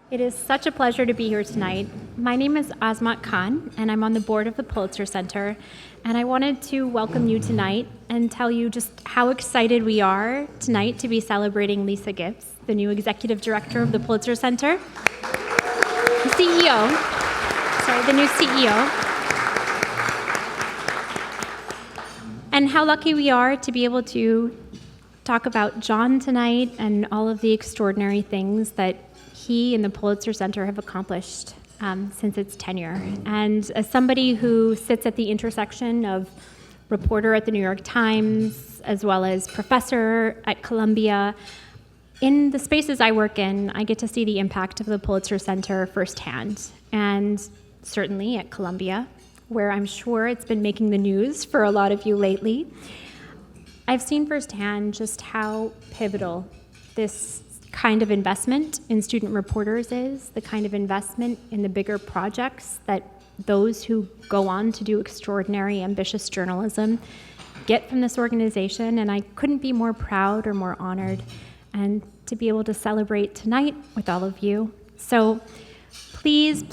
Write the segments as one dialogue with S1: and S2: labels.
S1: It is such a pleasure to be here tonight. My name is Azmat Khan, and I'm on the board of the Pulitzer Center. And I wanted to welcome you tonight and tell you just how excited we are tonight to be celebrating Lisa Gibbs, the new executive director of the Pulitzer Center, the new CEO. And how lucky we are to be able to talk about Jon tonight and all of the extraordinary things that he and the Pulitzer Center have accomplished since its tenure. And as somebody who sits at the intersection of reporter at the New York Times, as well as professor at Columbia, in the spaces I work in, I get to see the impact of the Pulitzer Center firsthand. And certainly at Columbia, where I'm sure it's been making the news for a lot of you lately, I've seen firsthand just how pivotal this kind of investment in student reporters is, the kind of investment in the bigger projects that those who go on to do extraordinary, ambitious journalism get from this organization. And I couldn't be more proud or more honored and to be able to celebrate tonight with all of you. So please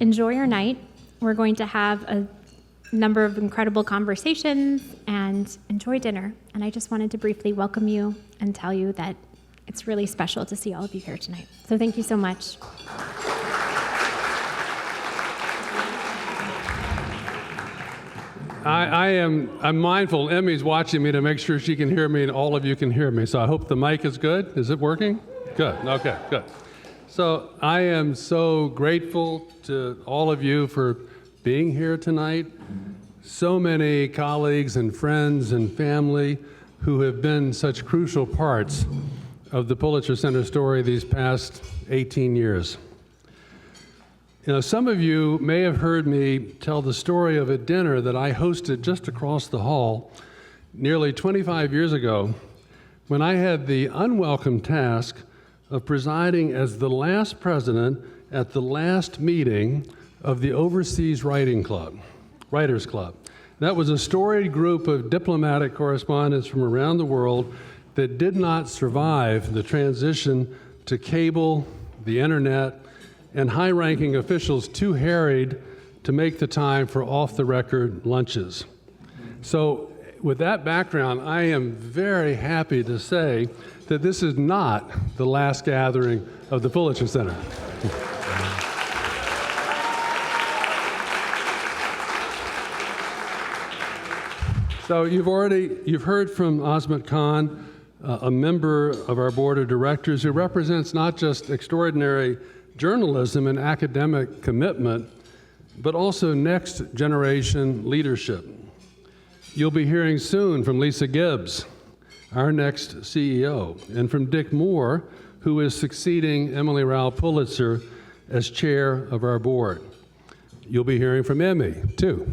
S1: enjoy your night. We're going to have a number of incredible conversations and enjoy dinner. And I just wanted to briefly welcome you and tell you that it's really special to see all of you here tonight. So thank you so much.
S2: I'm mindful. Emmy's watching me to make sure she can hear me and all of you can hear me. So I hope the mic is good. Is it working? Good. Okay, good. So I am so grateful to all of you for being here tonight. So many colleagues and friends and family who have been such crucial parts of the Pulitzer Center story these past 18 years. You know, some of you may have heard me tell the story of a dinner that I hosted just across the hall nearly 25 years ago when I had the unwelcome task of presiding as the last president at the last meeting of the Overseas Writers Club. That was a storied group of diplomatic correspondents from around the world that did not survive the transition to cable, the internet, and high-ranking officials too harried to make the time for off-the-record lunches. So with that background, I am very happy to say that this is not the last gathering of the Pulitzer Center. So you've heard from Azmat Khan, a member of our board of directors who represents not just extraordinary journalism and academic commitment, but also next generation leadership. You'll be hearing soon from Lisa Gibbs, our next CEO, and from Dick Moore, who is succeeding Emily Rauh Pulitzer as chair of our board. You'll be hearing from Emmy, too.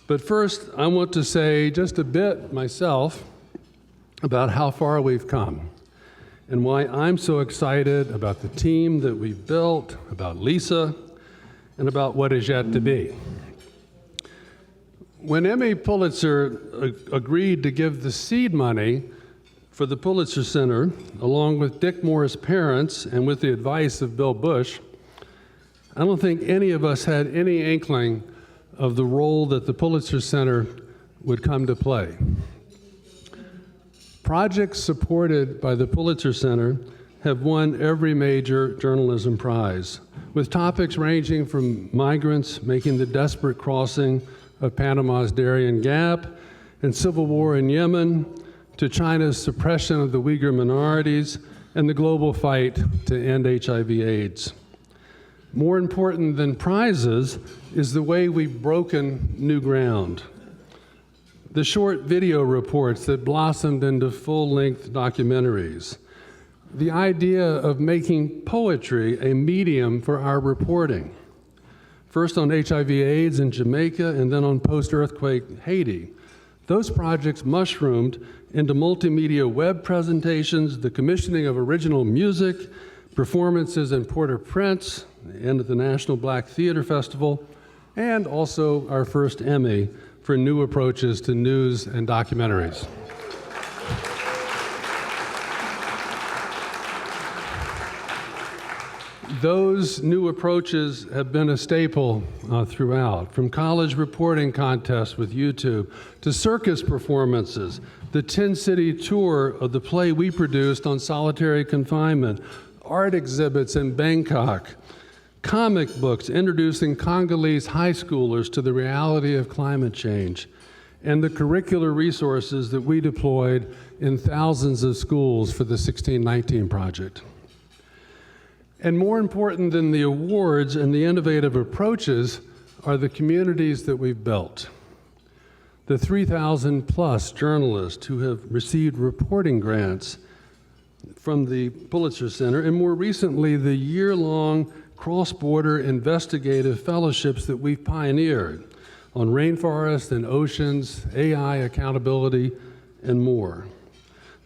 S2: But first, I want to say just a bit myself about how far we've come and why I'm so excited about the team that we've built, about Lisa, and about what is yet to be. When Emmy Pulitzer agreed to give the seed money for the Pulitzer Center, along with Dick Moore's parents and with the advice of Bill Bush, I don't think any of us had any inkling of the role that the Pulitzer Center would come to play. Projects supported by the Pulitzer Center have won every major journalism prize, with topics ranging from migrants making the desperate crossing of Panama's Darien Gap and civil war in Yemen, to China's suppression of the Uyghur minorities and the global fight to end HIV/AIDS. More important than prizes is the way we've broken new ground. The short video reports that blossomed into full-length documentaries. The idea of making poetry a medium for our reporting. First on HIV/AIDS in Jamaica and then on post-earthquake Haiti. Those projects mushroomed into multimedia web presentations, the commissioning of original music, performances in Port-au-Prince and at the National Black Theater Festival, and also our first Emmy for new approaches to news and documentaries. Those new approaches have been a staple throughout, from college reporting contests with YouTube to circus performances, the 10-city tour of the play we produced on solitary confinement, art exhibits in Bangkok, comic books introducing Congolese high schoolers to the reality of climate change, and the curricular resources that we deployed in thousands of schools for the 1619 Project. And more important than the awards and the innovative approaches are the communities that we've built. The 3,000 plus journalists who have received reporting grants from the Pulitzer Center, and more recently, the year-long cross-border investigative fellowships that we've pioneered on rainforests and oceans, AI accountability, and more.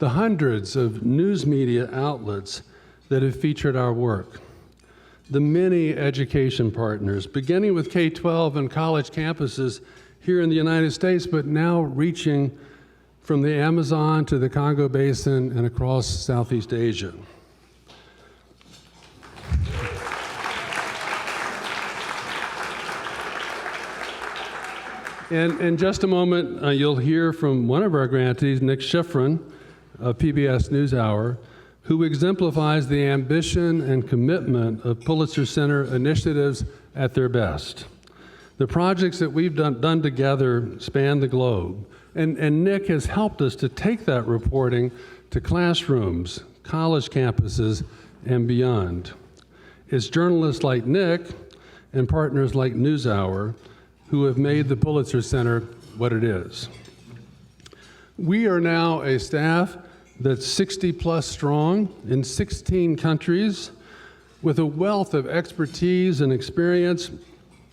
S2: The hundreds of news media outlets that have featured our work. The many education partners, beginning with K-12 and college campuses here in the United States, but now reaching from the Amazon to the Congo Basin and across Southeast Asia. And in just a moment, you'll hear from one of our grantees, Nick Schifrin of PBS NewsHour, who exemplifies the ambition and commitment of Pulitzer Center initiatives at their best. The projects that we've done together span the globe, and Nick has helped us to take that reporting to classrooms, college campuses, and beyond. It's journalists like Nick and partners like NewsHour who have made the Pulitzer Center what it is. We are now a staff that's 60 plus strong in 16 countries with a wealth of expertise and experience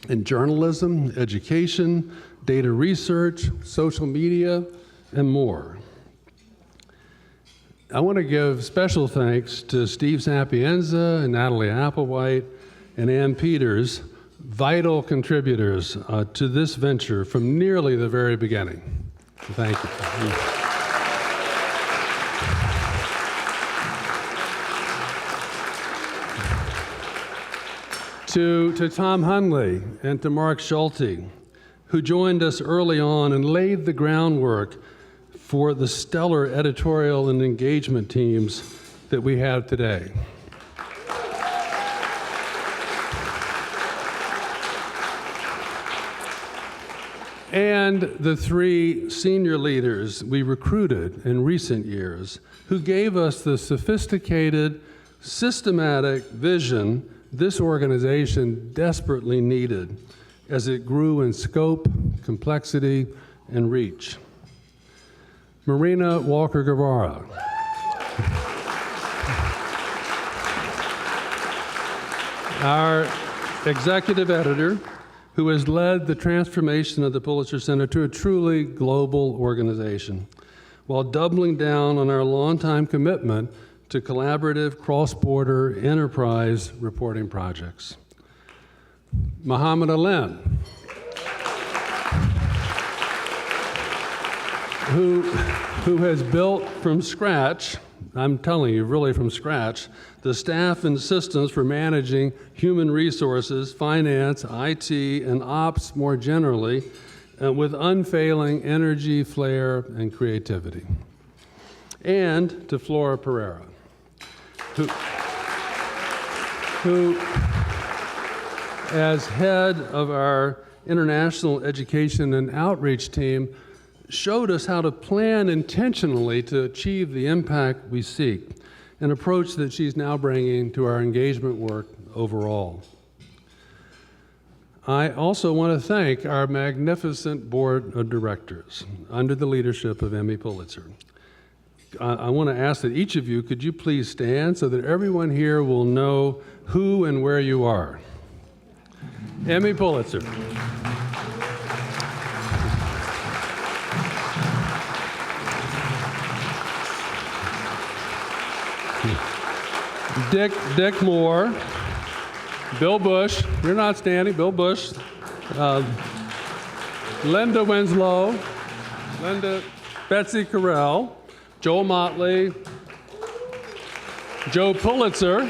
S2: in journalism, education, data research, social media, and more. I want to give special thanks to Steve Sapienza and Natalie Applewhite and Ann Peters, vital contributors to this venture from nearly the very beginning. Thank you. To Tom Hunley and to Mark Schulte, who joined us early on and laid the groundwork for the stellar editorial and engagement teams that we have today. And the three senior leaders we recruited in recent years who gave us the sophisticated, systematic vision this organization desperately needed as it grew in scope, complexity, and reach. Marina Walker Guevara. Our executive editor, who has led the transformation of the Pulitzer Center to a truly global organization, while doubling down on our longtime commitment to collaborative, cross-border, enterprise reporting projects. Muhammad Alim, who has built from scratch, I'm telling you, really from scratch, the staff and systems for managing human resources, finance, IT, and ops more generally, with unfailing energy, flair, and creativity. And to Flora Pereira, who as head of our international education and outreach team, showed us how to plan intentionally to achieve the impact we seek, an approach that she's now bringing to our engagement work overall. I also want to thank our magnificent board of directors under the leadership of Emmy Pulitzer. I want to ask that each of you, could you please stand so that everyone here will know who and where you are. Emmy Pulitzer. Dick Moore, Bill Bush, you're not standing, Bill Bush, Linda Winslow, Betsy Carell, Joel Motley, Joe Pulitzer,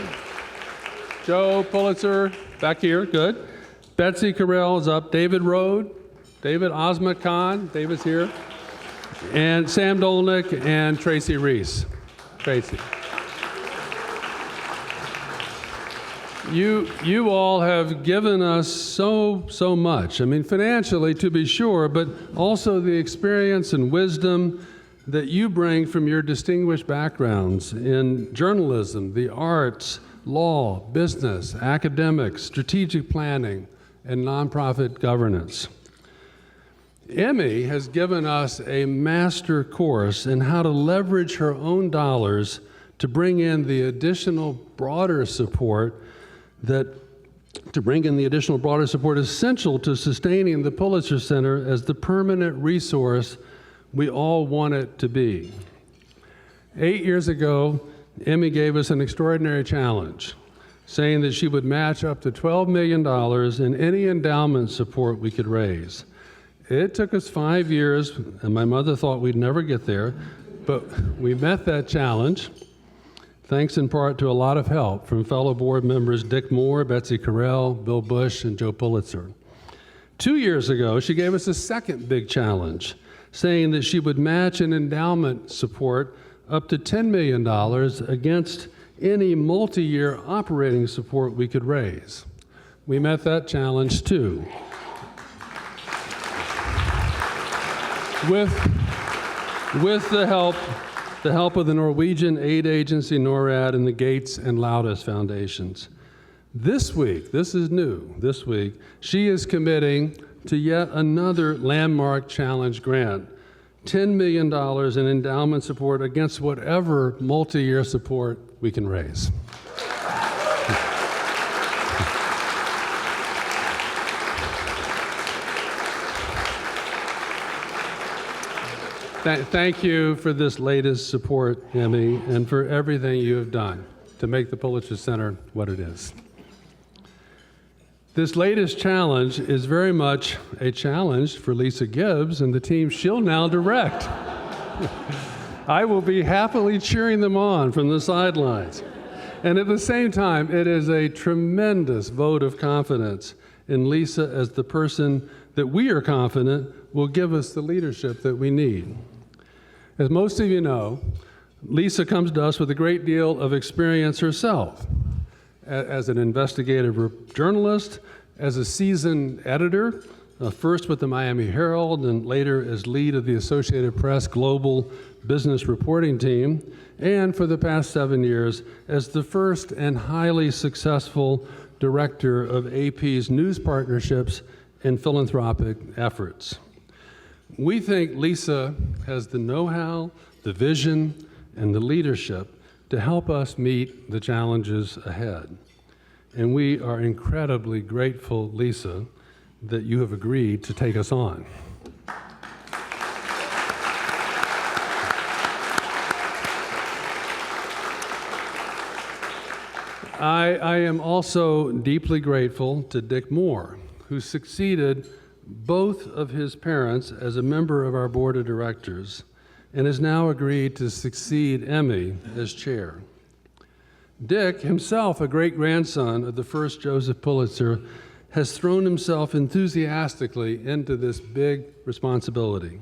S2: Joe Pulitzer, back here, good. Betsy Carell is up. David Rode, David Azmat Khan, David's here. And Sam Dolnick and Tracy Reese. Tracy. You all have given us so much. I mean, financially, to be sure, but also the experience and wisdom that you bring from your distinguished backgrounds in journalism, the arts, law, business, academics, strategic planning, and nonprofit governance. Emmy has given us a master course in how to leverage her own dollars to bring in the additional broader support essential to sustaining the Pulitzer Center as the permanent resource we all want it to be. 8 years ago, Emmy gave us an extraordinary challenge, saying that she would match up to $12 million in any endowment support we could raise. It took us 5 years, and my mother thought we'd never get there, but we met that challenge, thanks in part to a lot of help from fellow board members Dick Moore, Betsy Carell, Bill Bush, and Joe Pulitzer. 2 years ago, she gave us a second big challenge, saying that she would match an endowment support up to $10 million against any multi-year operating support we could raise. We met that challenge too. With the help of the Norwegian aid agency NORAD and the Gates and Loudis Foundations. This week, this is new, this week, she is committing to yet another landmark challenge grant, $10 million in endowment support against whatever multi-year support we can raise. Thank you for this latest support, Emmy, and for everything you have done to make the Pulitzer Center what it is. This latest challenge is very much a challenge for Lisa Gibbs and the team she'll now direct. I will be happily cheering them on from the sidelines. And at the same time, it is a tremendous vote of confidence in Lisa as the person that we are confident will give us the leadership that we need. As most of you know, Lisa comes to us with a great deal of experience herself. As an investigative journalist, as a seasoned editor, first with the Miami Herald and later as lead of the Associated Press Global Business Reporting Team, and for the past 7 years as the first and highly successful director of AP's news partnerships and philanthropic efforts. We think Lisa has the know-how, the vision, and the leadership to help us meet the challenges ahead. And we are incredibly grateful, Lisa, that you have agreed to take us on. I am also deeply grateful to Dick Moore, who succeeded both of his parents as a member of our board of directors and has now agreed to succeed Emmy as chair. Dick, himself a great-grandson of the first Joseph Pulitzer, has thrown himself enthusiastically into this big responsibility.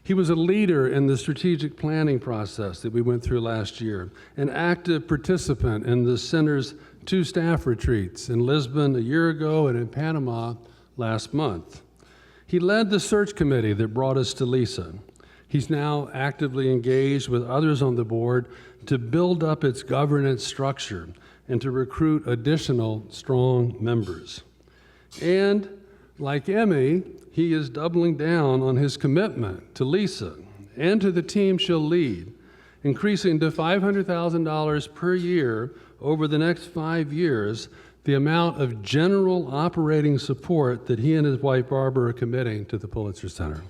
S2: He was a leader in the strategic planning process that we went through last year, an active participant in the center's 2 staff retreats in Lisbon a year ago and in Panama last month. He led the search committee that brought us to Lisa. He's now actively engaged with others on the board to build up its governance structure and to recruit additional strong members. And like Emmy, he is doubling down on his commitment to Lisa and to the team she'll lead, increasing to $500,000 per year over the next 5 years the amount of general operating support that he and his wife Barbara are committing to the Pulitzer Center.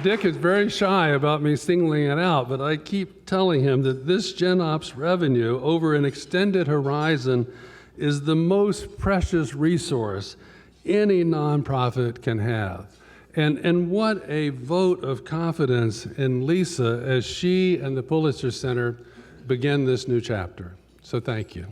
S2: Dick is very shy about me singling it out, but I keep telling him that this GenOps revenue over an extended horizon is the most precious resource any nonprofit can have. And what a vote of confidence in Lisa as she and the Pulitzer Center begin this new chapter. So thank you.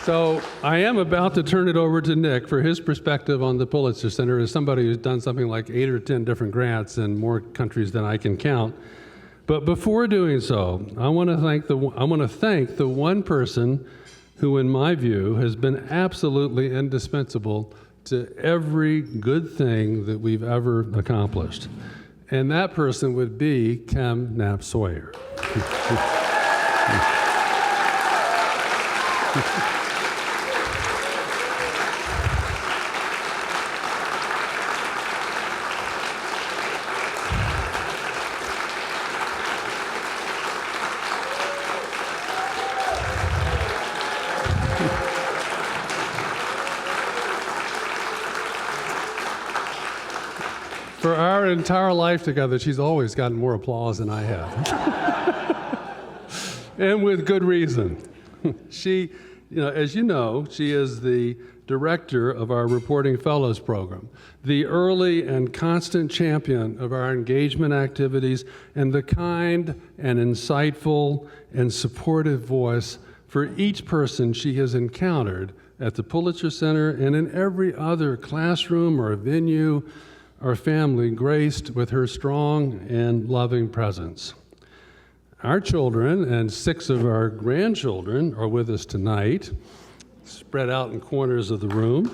S2: So I am about to turn it over to Nick for his perspective on the Pulitzer Center as somebody who's done something like 8 or 10 different grants in more countries than I can count. But before doing so, I want to thank the one person who, in my view, has been absolutely indispensable to every good thing that we've ever accomplished. And that person would be Kem Knapp Sawyer. For our entire life together, she's always gotten more applause than I have. And with good reason. She, as you know, she is the director of our Reporting Fellows program, the early and constant champion of our engagement activities, and the kind and insightful and supportive voice for each person she has encountered at the Pulitzer Center and in every other classroom or venue or family graced with her strong and loving presence. Our children and 6 of our grandchildren are with us tonight, spread out in corners of the room.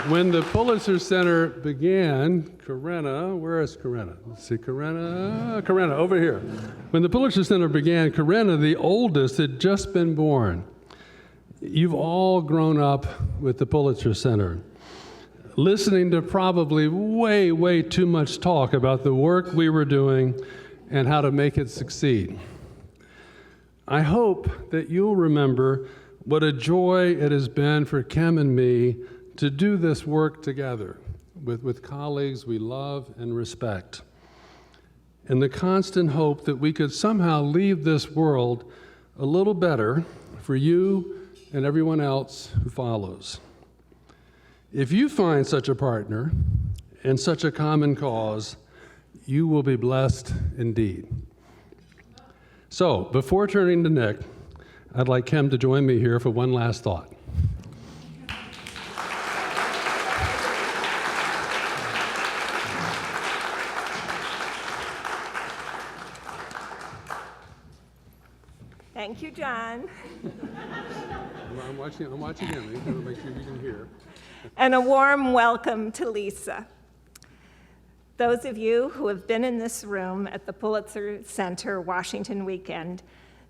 S2: When the Pulitzer Center began, Corinna, where is Corinna? Let's see, Corinna, over here. When the Pulitzer Center began, Corinna, the oldest, had just been born. You've all grown up with the Pulitzer Center, listening to probably way, way too much talk about the work we were doing and how to make it succeed. I hope that you'll remember what a joy it has been for Kem and me to do this work together with colleagues we love and respect, and the constant hope that we could somehow leave this world a little better for you and everyone else who follows. If you find such a partner and such a common cause, you will be blessed indeed. So, before turning to Nick, I'd like Kem to join me here for one last thought.
S3: Thank you, Jon.
S2: I'm watching Emmy, to make sure you can hear.
S3: And a warm welcome to Lisa. Those of you who have been in this room at the Pulitzer Center Washington weekend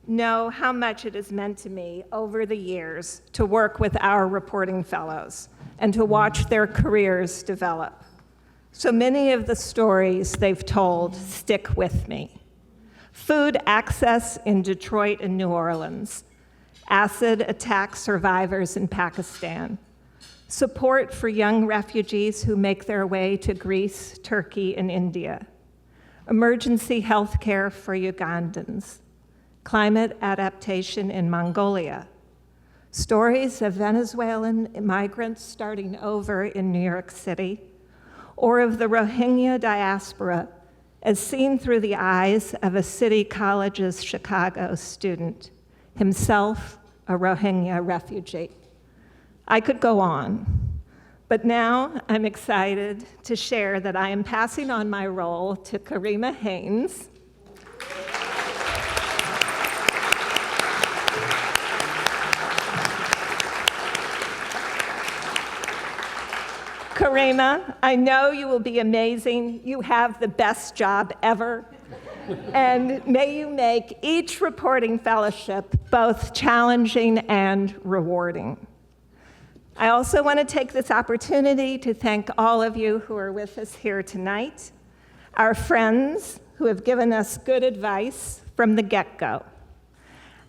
S3: know how much it has meant to me over the years to work with our reporting fellows and to watch their careers develop. So many of the stories they've told stick with me. Food access in Detroit and New Orleans, acid attack survivors in Pakistan, support for young refugees who make their way to Greece, Turkey, and India, emergency health care for Ugandans, climate adaptation in Mongolia, stories of Venezuelan migrants starting over in New York City, or of the Rohingya diaspora as seen through the eyes of a City College's Chicago student, himself a Rohingya refugee. I could go on, but now I'm excited to share that I am passing on my role to Karima Haynes. Karima, I know you will be amazing. You have the best job ever. And may you make each reporting fellowship both challenging and rewarding. I also want to take this opportunity to thank all of you who are with us here tonight, our friends who have given us good advice from the get-go,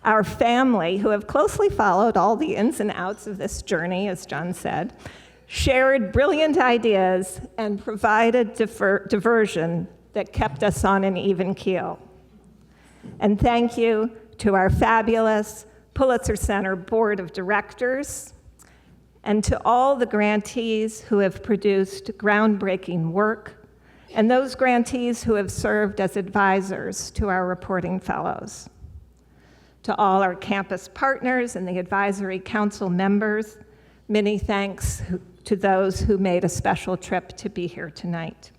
S3: our family who have closely followed all the ins and outs of this journey, as Jon said, shared brilliant ideas, and provided diversion that kept us on an even keel. And thank you to our fabulous Pulitzer Center Board of Directors, and to all the grantees who have produced groundbreaking work, and those grantees who have served as advisors to our reporting fellows. To all our campus partners and the advisory council members, many thanks to those who made a special trip to be here tonight.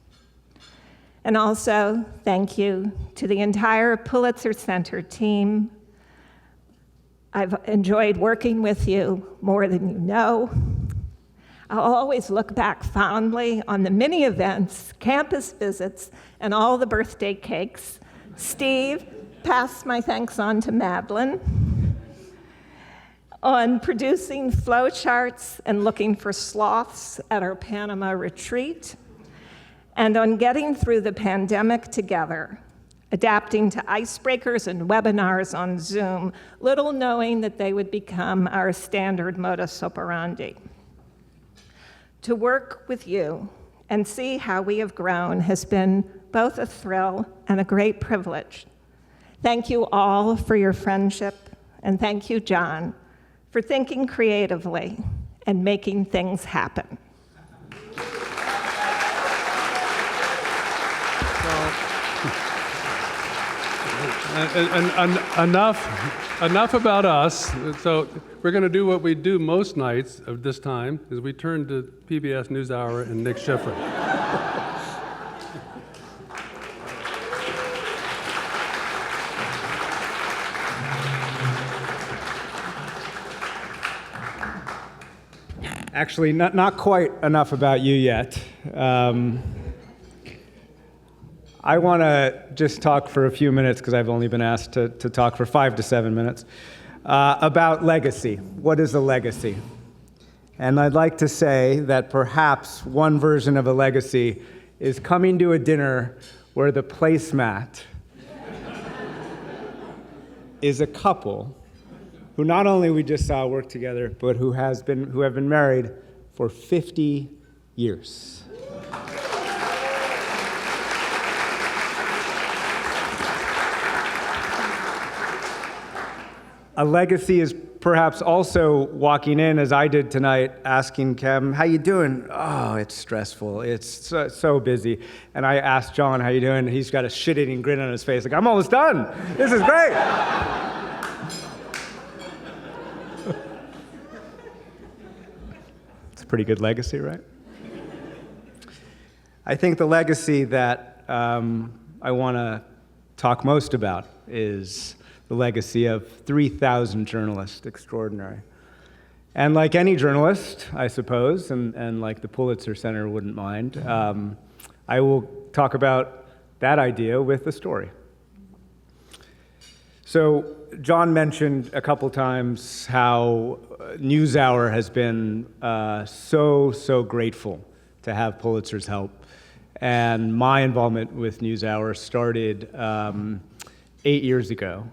S3: And also, thank you to the entire Pulitzer Center team. I've enjoyed working with you more than you know. I'll always look back fondly on the many events, campus visits, and all the birthday cakes. Steve, pass my thanks on to Madeline. On producing flowcharts and looking for sloths at our Panama retreat, and on getting through the pandemic together, adapting to icebreakers and webinars on Zoom, little knowing that they would become our standard modus operandi. To work with you and see how we have grown has been both a thrill and a great privilege. Thank you all for your friendship, and thank you, Jon, for thinking creatively and making things happen.
S2: Enough about us. So we're going to do what we do most nights of this time, is we turn to PBS NewsHour and Nick Schifrin.
S4: Actually, not quite enough about you yet. I want to just talk for a few minutes, because I've only been asked to talk for 5 to 7 minutes, about legacy. What is a legacy? And I'd like to say that perhaps one version of a legacy is coming to a dinner where the placemat is a couple who not only we just saw work together, but who have been married for 50 years. A legacy is perhaps also walking in, as I did tonight, asking Kem, how you doing? Oh, it's stressful. It's so busy. And I asked Jon, how you doing? And he's got a shit-eating grin on his face, like, I'm almost done. This is great. It's a pretty good legacy, right? I think the legacy that I want to talk most about is the legacy of 3,000 journalists extraordinary. And like any journalist, I suppose, and like the Pulitzer Center wouldn't mind, I will talk about that idea with a story. So Jon mentioned a couple times how NewsHour has been so grateful to have Pulitzer's help. And my involvement with NewsHour started 8 years ago.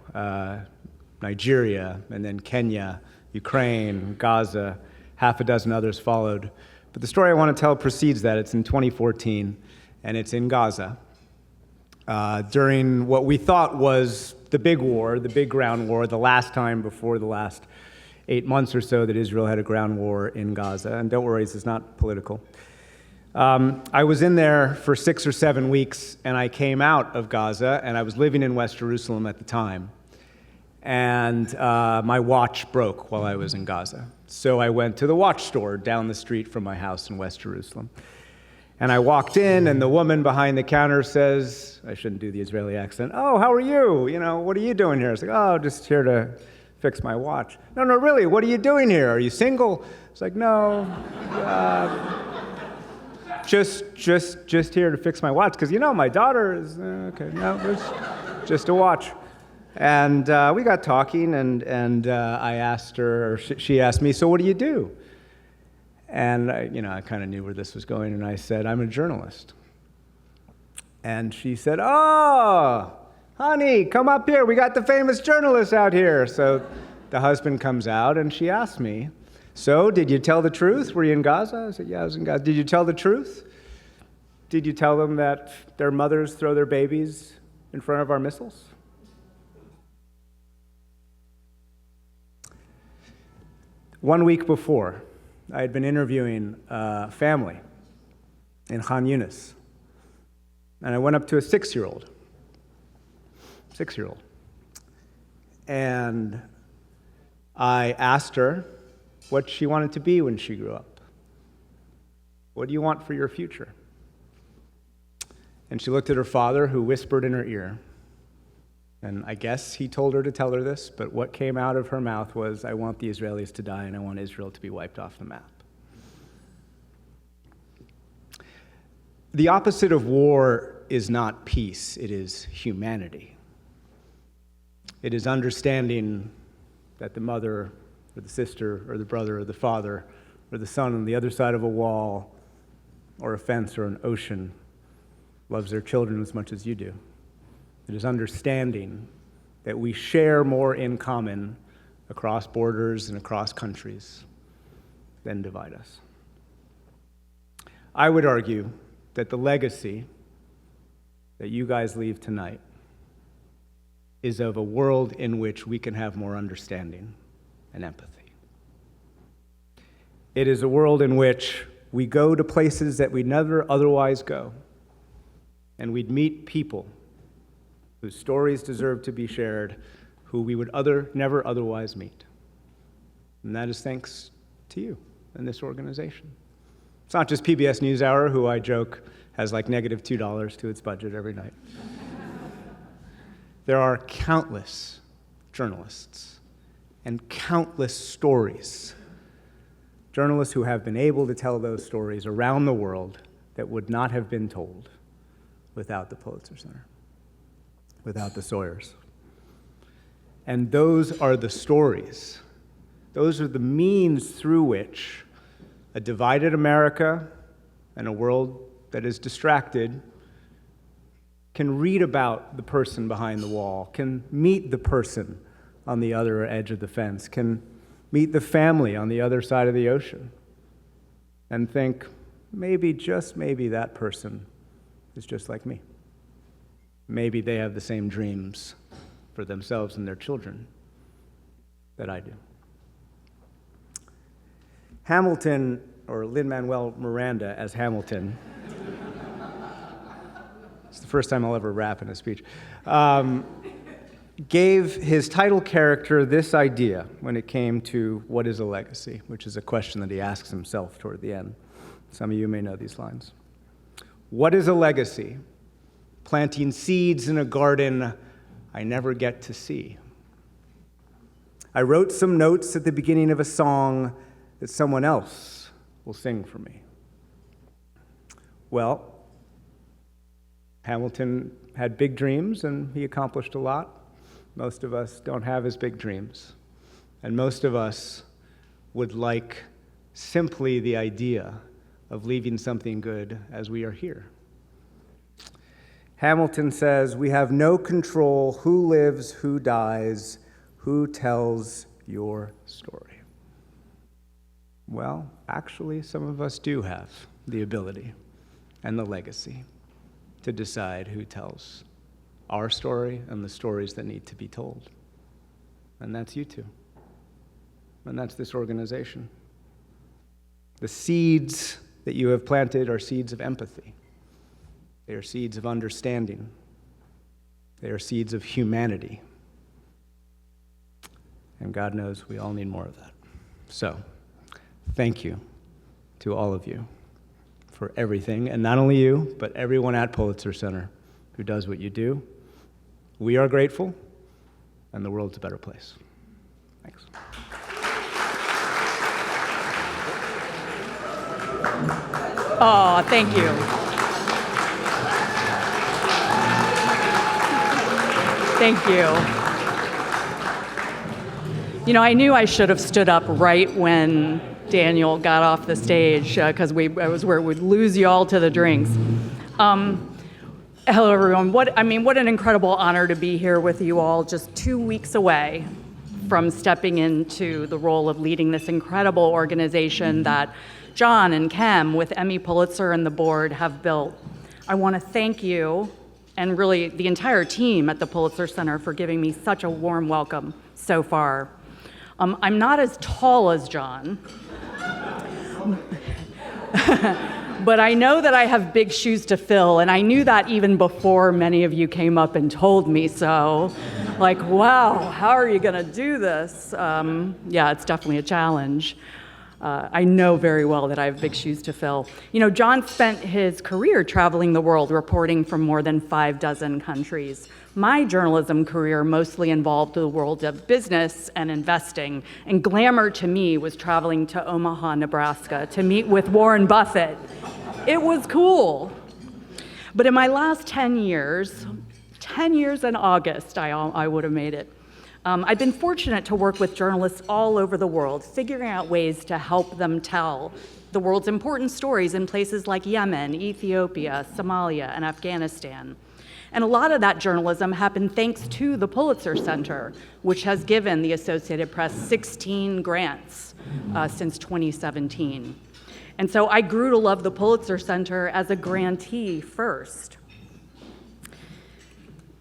S4: Nigeria, and then Kenya, Ukraine, Gaza, half a dozen others followed. But the story I want to tell precedes that. It's in 2014, and it's in Gaza. During what we thought was the big war, the big ground war, the last time before the last 8 months or so that Israel had a ground war in Gaza. And don't worry, this is not political. I was in there for 6 or 7 weeks, and I came out of Gaza, and I was living in West Jerusalem at the time. And my watch broke while I was in Gaza. So I went to the watch store down the street from my house in West Jerusalem. And I walked in, and the woman behind the counter says, I shouldn't do the Israeli accent, oh, how are you? You know, what are you doing here? I was like, oh, just here to fix my watch. No, really, what are you doing here? Are you single? It's like, no. Just here to fix my watch, because, you know, my daughter is, okay, no, it's just a watch. And we got talking, and I asked her, or she asked me, so what do you do? And, I kind of knew where this was going, and I said, I'm a journalist. And she said, oh, honey, come up here. We got the famous journalist out here. So the husband comes out, and she asked me, so did you tell the truth? Were you in Gaza? I said, yeah, I was in Gaza. Did you tell the truth? Did you tell them that their mothers throw their babies in front of our missiles? 1 week before, I had been interviewing a family in Khan Yunis, and I went up to a 6-year-old, and I asked her what she wanted to be when she grew up. What do you want for your future? And she looked at her father, who whispered in her ear. And I guess he told her to tell her this, but what came out of her mouth was, I want the Israelis to die and I want Israel to be wiped off the map. The opposite of war is not peace, it is humanity. It is understanding that the mother or the sister or the brother or the father or the son on the other side of a wall or a fence or an ocean loves their children as much as you do. It is understanding that we share more in common across borders and across countries than divide us. I would argue that the legacy that you guys leave tonight is of a world in which we can have more understanding and empathy. It is a world in which we go to places that we'd never otherwise go, and we'd meet people whose stories deserve to be shared, who we would never otherwise meet. And that is thanks to you and this organization. It's not just PBS NewsHour, who I joke has like negative $2 to its budget every night. There are countless journalists and countless stories, journalists who have been able to tell those stories around the world that would not have been told without the Pulitzer Center, without the Sawyers. And those are the stories. Those are the means through which a divided America and a world that is distracted can read about the person behind the wall, can meet the person on the other edge of the fence, can meet the family on the other side of the ocean, and think, maybe, just maybe, that person is just like me. Maybe they have the same dreams for themselves and their children that I do. Hamilton, or Lin-Manuel Miranda as Hamilton, it's the first time I'll ever rap in a speech, gave his title character this idea when it came to what is a legacy, which is a question that he asks himself toward the end. Some of you may know these lines. What is a legacy? Planting seeds in a garden I never get to see. I wrote some notes at the beginning of a song that someone else will sing for me. Well, Hamilton had big dreams and he accomplished a lot. Most of us don't have as big dreams. And most of us would like simply the idea of leaving something good as we are here. Hamilton says, we have no control who lives, who dies, who tells your story. Well, actually, some of us do have the ability and the legacy to decide who tells our story and the stories that need to be told. And that's you two. And that's this organization. The seeds that you have planted are seeds of empathy. They are seeds of understanding. They are seeds of humanity. And God knows we all need more of that. So, thank you to all of you for everything, and not only you, but everyone at Pulitzer Center who does what you do. We are grateful, and the world's a better place. Thanks.
S5: Oh, thank you. Thank you. You know, I knew I should have stood up right when Daniel got off the stage because I was where we'd lose you all to the drinks. Hello, everyone. What an incredible honor to be here with you all, just 2 weeks away from stepping into the role of leading this incredible organization that Jon and Kem, with Emmy Pulitzer and the board, have built. I want to thank you and really the entire team at the Pulitzer Center for giving me such a warm welcome so far. I'm not as tall as Jon, but I know that I have big shoes to fill, and I knew that even before many of you came up and told me so. Like, wow, how are you going to do this? Yeah, it's definitely a challenge. I know very well that I have big shoes to fill. You know, Jon spent his career traveling the world, reporting from more than 6 countries. My journalism career mostly involved the world of business and investing, and glamour to me was traveling to Omaha, Nebraska to meet with Warren Buffett. It was cool. But in my last 10 years in August, I would have made it. I've been fortunate to work with journalists all over the world, figuring out ways to help them tell the world's important stories in places like Yemen, Ethiopia, Somalia, and Afghanistan. And a lot of that journalism happened thanks to the Pulitzer Center, which has given the Associated Press 16 grants since 2017. And so I grew to love the Pulitzer Center as a grantee first.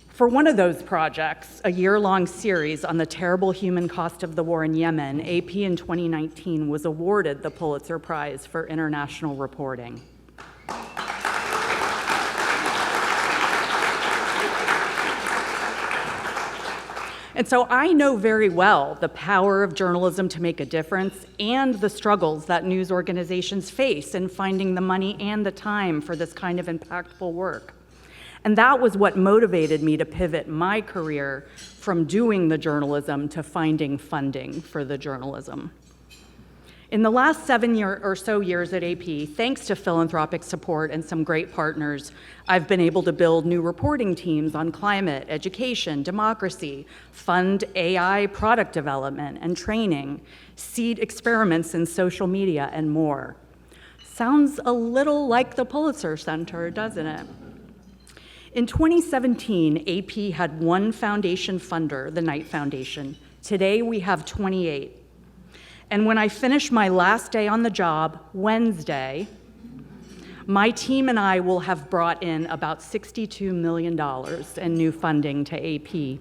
S5: For one of those projects, a year-long series on the terrible human cost of the war in Yemen, AP in 2019 was awarded the Pulitzer Prize for International Reporting. And so I know very well the power of journalism to make a difference and the struggles that news organizations face in finding the money and the time for this kind of impactful work. And that was what motivated me to pivot my career from doing the journalism to finding funding for the journalism. In the last 7 or so years at AP, thanks to philanthropic support and some great partners, I've been able to build new reporting teams on climate, education, democracy, fund AI product development and training, seed experiments in social media, and more. Sounds a little like the Pulitzer Center, doesn't it? In 2017, AP had one foundation funder, the Knight Foundation. Today, we have 28. And when I finish my last day on the job, Wednesday, my team and I will have brought in about $62 million in new funding to AP.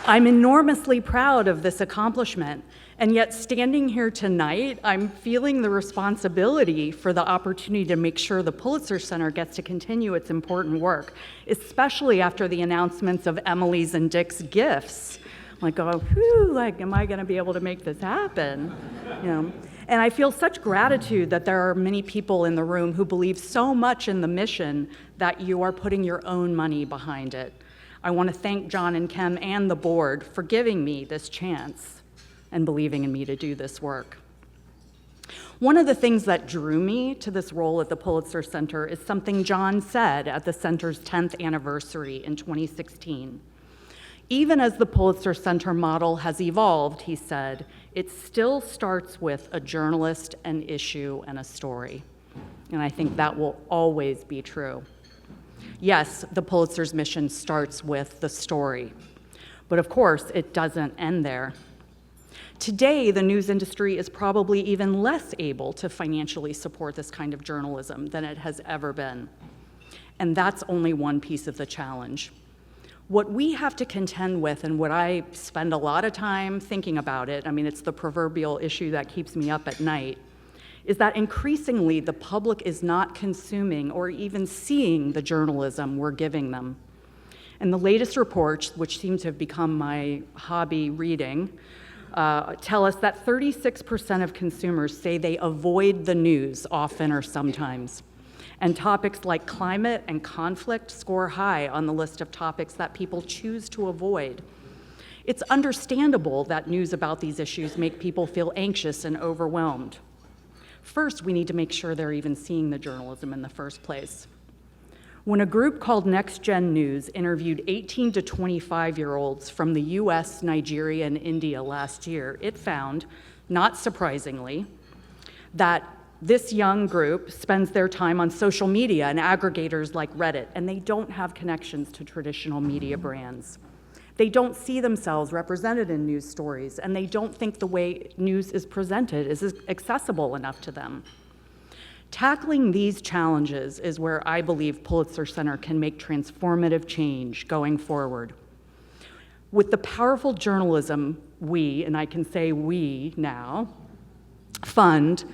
S5: I'm enormously proud of this accomplishment, and yet standing here tonight, I'm feeling the responsibility for the opportunity to make sure the Pulitzer Center gets to continue its important work, especially after the announcements of Emily's and Dick's gifts. I'm like, oh, whew, like, am I gonna be able to make this happen? You know? And I feel such gratitude that there are many people in the room who believe so much in the mission that you are putting your own money behind it. I want to thank Jon and Kem and the board for giving me this chance and believing in me to do this work. One of the things that drew me to this role at the Pulitzer Center is something Jon said at the center's 10th anniversary in 2016. Even as the Pulitzer Center model has evolved, he said, it still starts with a journalist, an issue, and a story. And I think that will always be true. Yes, the Pulitzer's mission starts with the story, but of course, it doesn't end there. Today, the news industry is probably even less able to financially support this kind of journalism than it has ever been. And that's only one piece of the challenge. What we have to contend with, and what I spend a lot of time thinking about it, I mean, it's the proverbial issue that keeps me up at night, is that increasingly the public is not consuming or even seeing the journalism we're giving them. And the latest reports, which seem to have become my hobby reading, tell us that 36% of consumers say they avoid the news often or sometimes. And topics like climate and conflict score high on the list of topics that people choose to avoid. It's understandable that news about these issues make people feel anxious and overwhelmed. First, we need to make sure they're even seeing the journalism in the first place. When a group called Next Gen News interviewed 18 to 25-year-olds from the US, Nigeria, and India last year, it found, not surprisingly, that this young group spends their time on social media and aggregators like Reddit, and they don't have connections to traditional media brands. They don't see themselves represented in news stories, and they don't think the way news is presented is accessible enough to them. Tackling these challenges is where I believe Pulitzer Center can make transformative change going forward. With the powerful journalism we, and I can say we now, fund,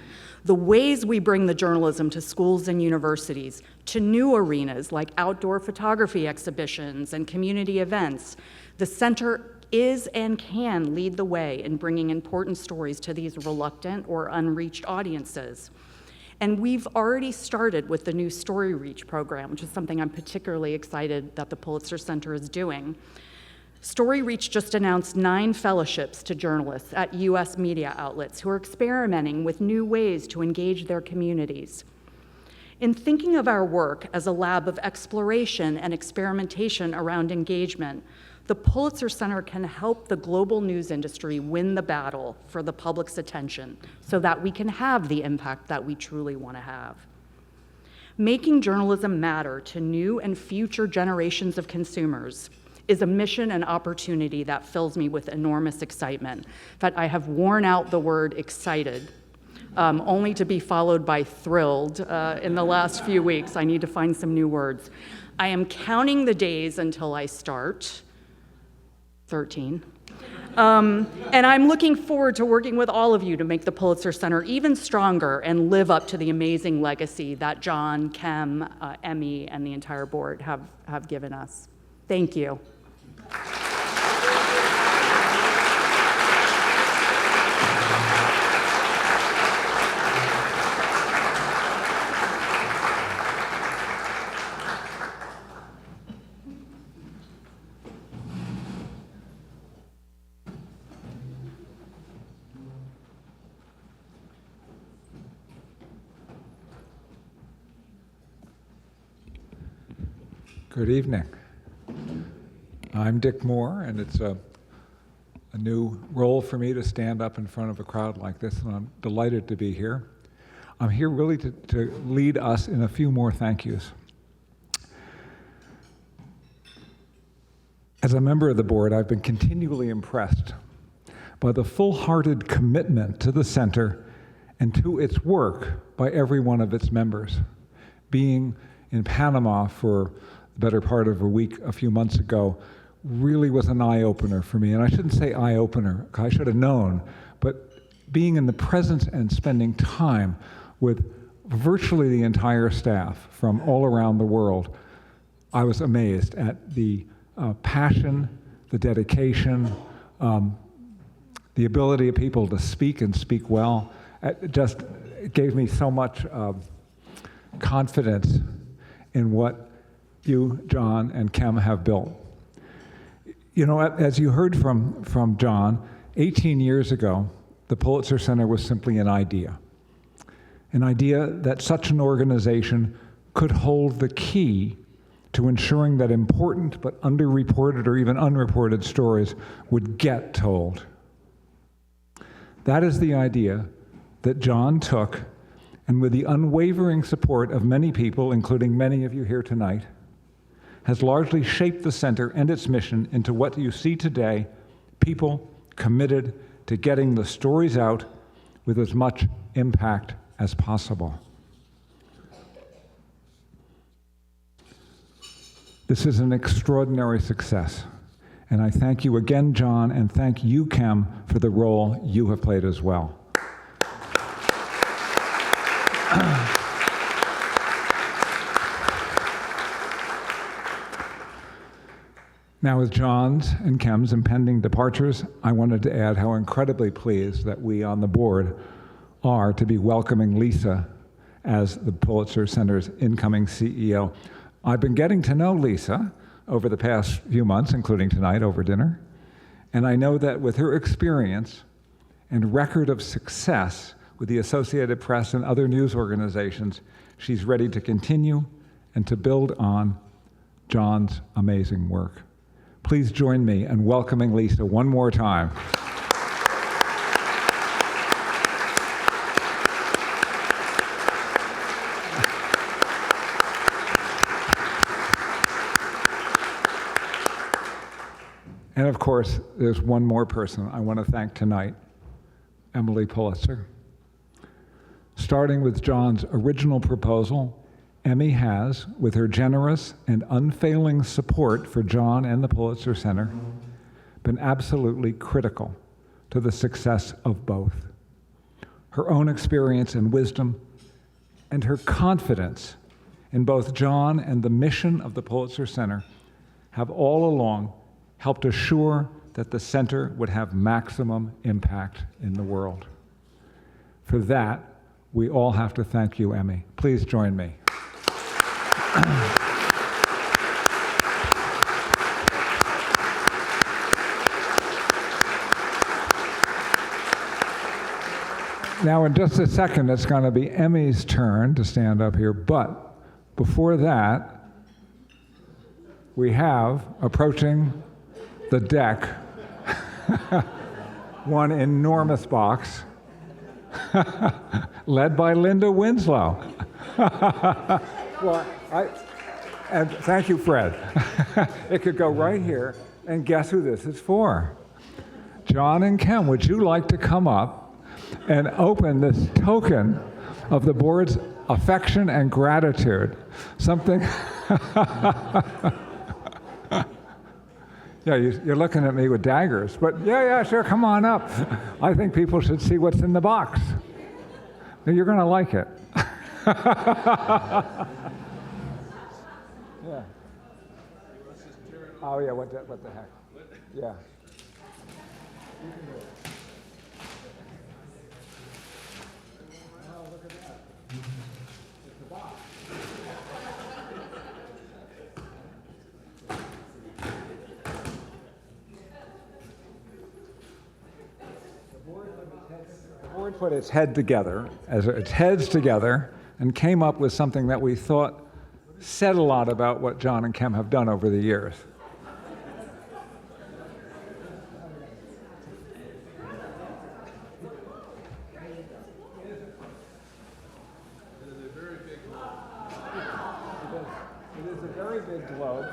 S5: the ways we bring the journalism to schools and universities, to new arenas like outdoor photography exhibitions and community events, the center is and can lead the way in bringing important stories to these reluctant or unreached audiences. And we've already started with the new Story Reach program, which is something I'm particularly excited that the Pulitzer Center is doing. Story Reach just announced 9 fellowships to journalists at US media outlets who are experimenting with new ways to engage their communities. In thinking of our work as a lab of exploration and experimentation around engagement, the Pulitzer Center can help the global news industry win the battle for the public's attention so that we can have the impact that we truly want to have. Making journalism matter to new and future generations of consumers is a mission and opportunity that fills me with enormous excitement. In fact, I have worn out the word excited, only to be followed by thrilled in the last few weeks. I need to find some new words. I am counting the days until I start, 13. And I'm looking forward to working with all of you to make the Pulitzer Center even stronger and live up to the amazing legacy that Jon, Kem, Emmy, and the entire board have given us. Thank you.
S6: Good evening. I'm Dick Moore, and it's a new role for me to stand up in front of a crowd like this, and I'm delighted to be here. I'm here really to lead us in a few more thank yous. As a member of the board, I've been continually impressed by the full-hearted commitment to the center and to its work by every one of its members. Being in Panama for the better part of a week a few months ago really was an eye-opener for me. And I shouldn't say eye-opener, I should have known, but being in the presence and spending time with virtually the entire staff from all around the world, I was amazed at the passion, the dedication, the ability of people to speak and speak well. It just gave me so much confidence in what you, Jon, and Kem have built. You know, as you heard from Jon, 18 years ago, the Pulitzer Center was simply an idea that such an organization could hold the key to ensuring that important but underreported or even unreported stories would get told. That is the idea that Jon took, and with the unwavering support of many people, including many of you here tonight, has largely shaped the center and its mission into what you see today, people committed to getting the stories out with as much impact as possible. This is an extraordinary success, and I thank you again, Jon, and thank you, Kem, for the role you have played as well. Now, with Jon's and Kem's impending departures, I wanted to add how incredibly pleased that we on the board are to be welcoming Lisa as the Pulitzer Center's incoming CEO. I've been getting to know Lisa over the past few months, including tonight over dinner, and I know that with her experience and record of success with the Associated Press and other news organizations, she's ready to continue and to build on Jon's amazing work. Please join me in welcoming Lisa one more time. And of course, there's one more person I want to thank tonight, Emily Pulitzer. starting with John's original proposal, Emmy has, with her generous and unfailing support for Jon and the Pulitzer Center, been absolutely critical to the success of both. Her own experience and wisdom, and her confidence in both Jon and the mission of the Pulitzer Center have all along helped assure that the center would have maximum impact in the world. For that, we all have to thank you, Emmy. Please join me. Now, in just a second, it's going to be Emmy's turn to stand up here, but before that, we have approaching the deck one enormous box led by Linda Winslow. Well, and thank you, Fred. It could go right here, and guess who this is for? Jon and Kem, would you like to come up and open this token of the board's affection and gratitude? Something. Yeah, you're looking at me with daggers, but yeah, sure, come on up. I think people should see what's in the box. You're going to like it. Yeah. Oh, yeah, what the heck? Yeah. Oh, look at that. It's the box. The board put its heads together, and came up with something that we thought said a lot about what Jon and Kem have done over the years. It is a very big globe.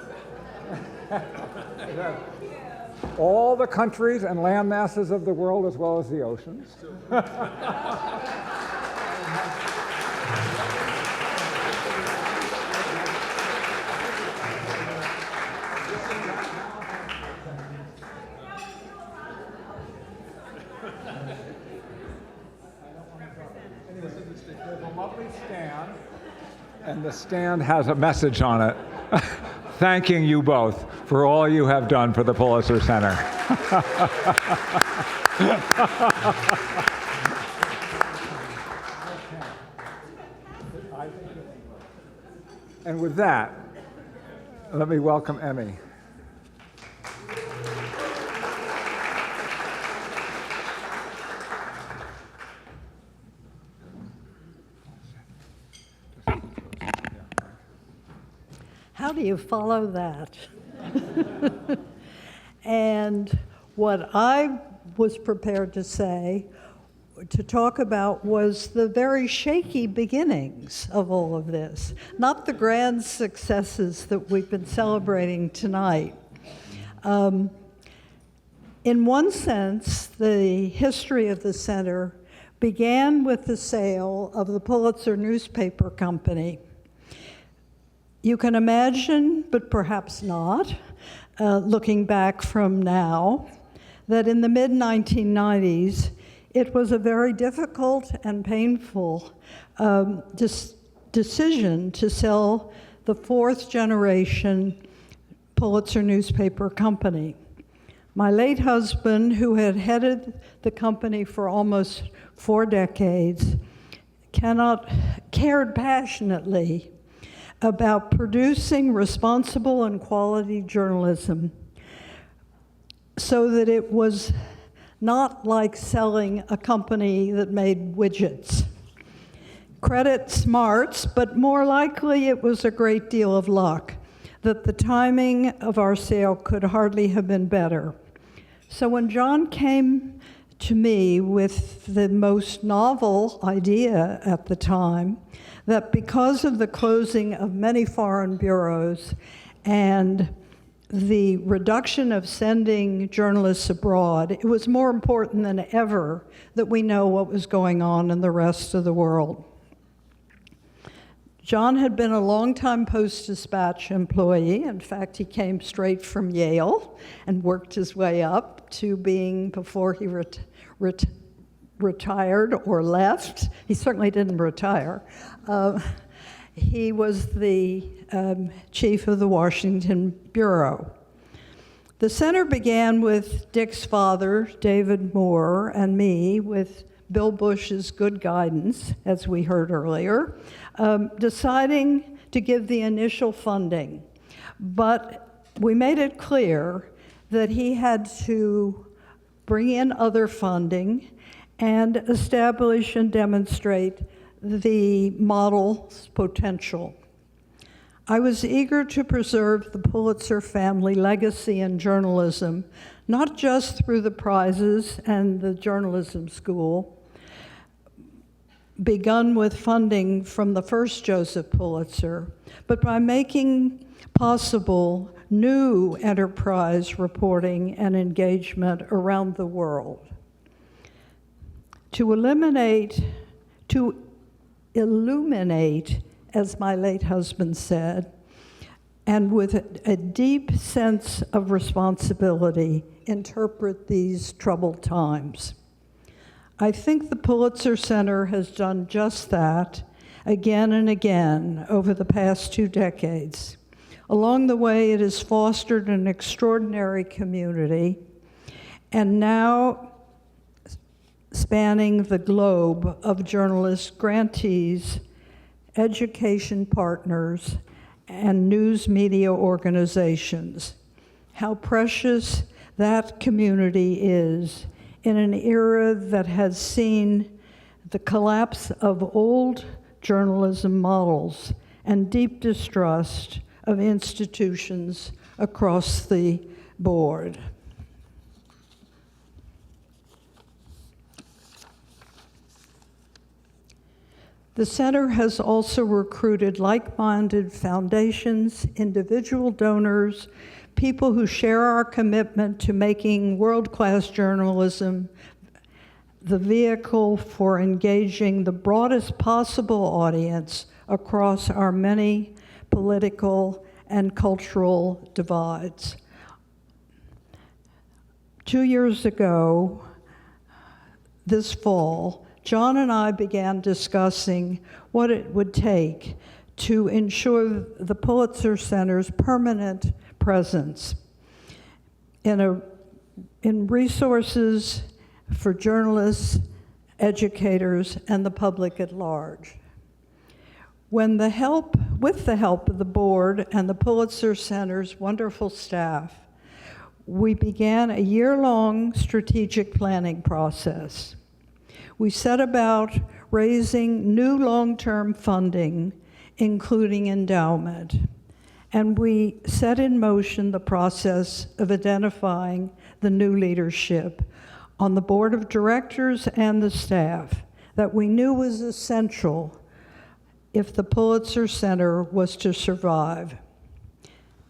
S6: It has all the countries and land masses of the world, as well as the oceans. There's a lovely stand, and the stand has a message on it thanking you both for all you have done for the Pulitzer Center. And with that, let me welcome Emmy.
S7: How do you follow that? And what I was prepared to say, to talk about, was the very shaky beginnings of all of this, not the grand successes that we've been celebrating tonight. In one sense, the history of the center began with the sale of the Pulitzer newspaper company. You can imagine, but perhaps not, looking back from now, that in the mid-1990s, it was a very difficult and painful decision to sell the fourth generation Pulitzer newspaper company. My late husband, who had headed the company for almost 4 decades, cared passionately about producing responsible and quality journalism so that it was not like selling a company that made widgets. Credit smarts, but more likely it was a great deal of luck that the timing of our sale could hardly have been better. So when Jon came to me with the most novel idea at the time, that because of the closing of many foreign bureaus and the reduction of sending journalists abroad, it was more important than ever that we know what was going on in the rest of the world. Jon had been a longtime Post-Dispatch employee. In fact, he came straight from Yale and worked his way up to being, before he retired or left, he certainly didn't retire, he was the chief of the Washington Bureau. The center began with Dick's father, David Moore, and me, with Bill Bush's good guidance, as we heard earlier, deciding to give the initial funding. But we made it clear that he had to bring in other funding and establish and demonstrate the model's potential. I was eager to preserve the Pulitzer family legacy in journalism, not just through the prizes and the journalism school, begun with funding from the first Joseph Pulitzer, but by making possible new enterprise reporting and engagement around the world. To illuminate, as my late husband said, and with a deep sense of responsibility, interpret these troubled times. I think the Pulitzer Center has done just that again and again over the past 2 decades. Along the way, it has fostered an extraordinary community, and now spanning the globe of journalists, grantees, education partners, and news media organizations. How precious that community is in an era that has seen the collapse of old journalism models and deep distrust of institutions across the board. The center has also recruited like-minded foundations, individual donors, people who share our commitment to making world-class journalism the vehicle for engaging the broadest possible audience across our many political and cultural divides. 2 years ago, this fall, Jon and I began discussing what it would take to ensure the Pulitzer Center's permanent presence in resources for journalists, educators, and the public at large. With the help of the board and the Pulitzer Center's wonderful staff, we began a year-long strategic planning process. We set about raising new long-term funding, including endowment, and we set in motion the process of identifying the new leadership on the board of directors and the staff that we knew was essential if the Pulitzer Center was to survive.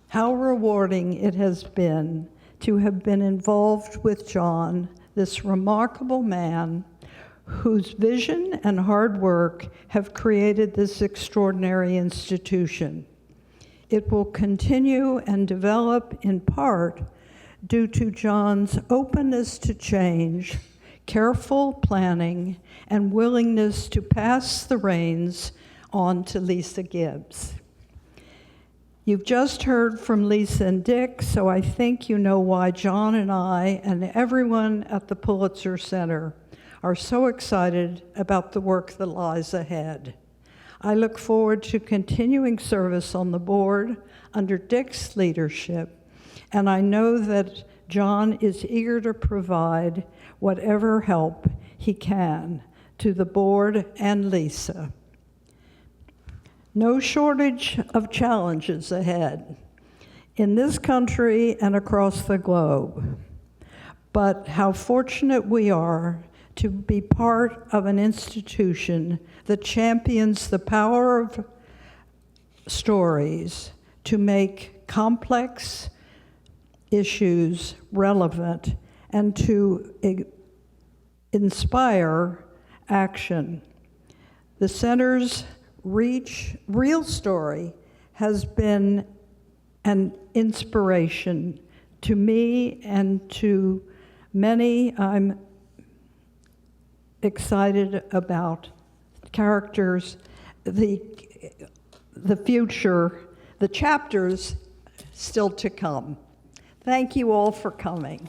S7: How rewarding it has been to have been involved with Jon, this remarkable man whose vision and hard work have created this extraordinary institution. It will continue and develop in part due to Jon's openness to change, careful planning, and willingness to pass the reins on to Lisa Gibbs. You've just heard from Lisa and Dick, so I think you know why Jon and I and everyone at the Pulitzer Center are so excited about the work that lies ahead. I look forward to continuing service on the board under Dick's leadership, and I know that Jon is eager to provide whatever help he can to the board and Lisa. No shortage of challenges ahead in this country and across the globe, but how fortunate we are to be part of an institution that champions the power of stories to make complex issues relevant and to inspire action. The center's real story has been an inspiration to me and to many. I'm excited about characters, the future, the chapters still to come. Thank you all for coming.